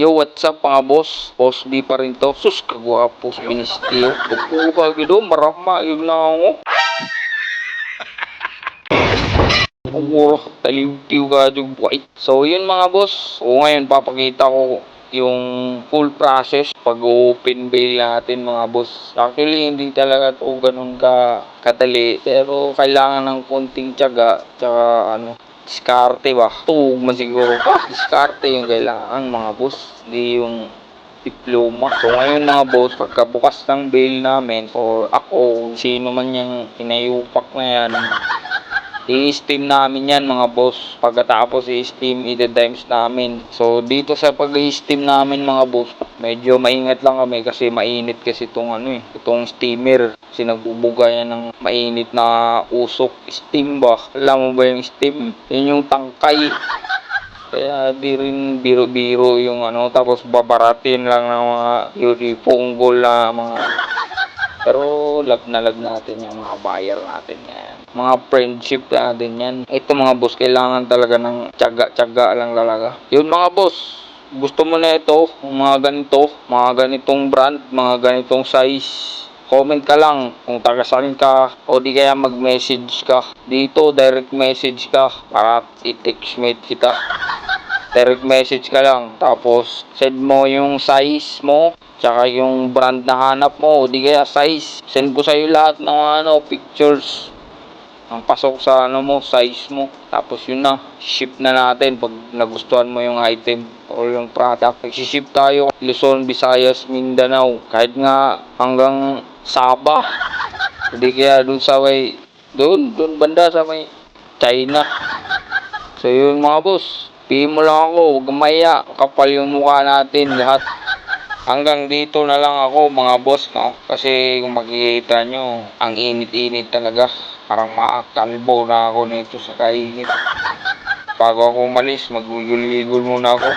Yo, what's up mga boss? Boss D pa rin to. Sus, kagwapo sa ministyo. Pagpuko ka gido, marama yun lang ako. Pagpuro, taliw-tiw ka yung white. So, yun mga boss. O ngayon, papakita ko yung full process pag-open bail natin mga boss. Actually, hindi talaga to ganun kadali. Pero, kailangan ng konting tiyaga. Tsaka, diskarte ba? Tugma siguro. Diskarte yung kailangan mga boss. Hindi yung diploma. So ngayon mga boss, pagkabukas ng bail namin or ako, sino man yung pinayupak na yan, i-steam namin yan mga boss. Pagkatapos i-steam, i-dimes namin. So dito sa pag-i-steam namin mga boss, medyo maingat lang kami kasi mainit kasi itong steamer. Kasi nagbubuga yan ng mainit na usok. Steam ba? Alam mo ba yung steam? Yun yung tangkay. Kaya di rin biro-biro yung tapos babaratin lang ng mga unipunggol na mga. Pero lag na lag natin yung mga buyer natin yan. Mga friendship natin yan. Ito mga boss, kailangan talaga ng tiyaga-tiyaga lang talaga. Yun mga boss, gusto mo na ito, mga ganito, mga ganitong brand, mga ganitong size. Comment ka lang kung taga saan ka o di kaya mag-message ka. Dito, direct message ka para i-textmate kita. Direct message ka lang. Tapos, send mo yung size mo. Tsaka yung brand na hanap mo. O di kaya size. Send ko sa'yo lahat ng pictures. Ang pasok sa size mo. Tapos yun na. Ship na natin pag nagustuhan mo yung item or yung product. Nagsiship tayo. Luzon, Visayas, Mindanao. Kahit nga hanggang Sabah. Hindi kaya dun sa may doon banda sa may China. So yun mga boss, PM mo lang ako, huwag maya, kapal yung mukha natin lahat. Hanggang dito na lang ako mga boss, no? Kasi kung makikita nyo, ang init-init talaga. Parang makakalbo na ako nito sa kainit. Bago ako umalis, magugul-gul muna ako.